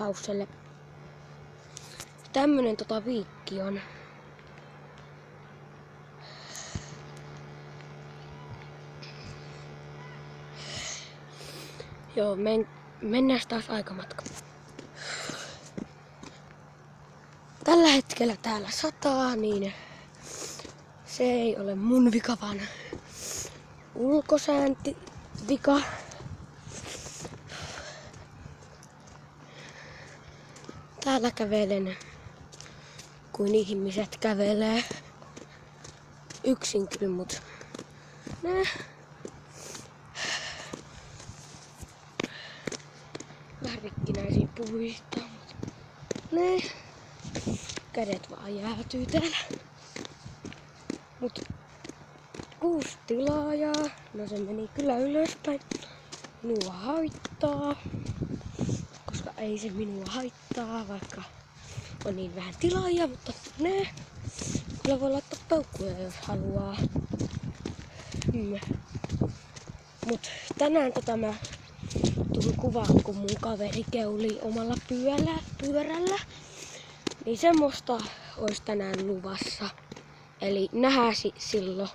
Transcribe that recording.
Hausselle. Tämmönen viikki on. Joo, mennään taas aikamatka. Tällä hetkellä täällä sataa, niin se ei ole mun vika, vaan ulkosäänti vika. Täällä kävelen kuin ihmiset kävelee. Yksin kyllä, mut vähän rikkinäisiä puista, mut kädet vaan jäätyy täällä. Mut 6 tilaajaa, no se meni kyllä ylöspäin. Minua haittaa, koska ei se minua haittaa, vaikka on niin vähän tilaajia, mutta kyllä voi laittaa peukkuja jos haluaa. Mut tänään mä tulin kuvaan, kun mun kaveri keuli omalla pyörällä. Niin semmoista ois tänään luvassa. Eli nähdään silloin.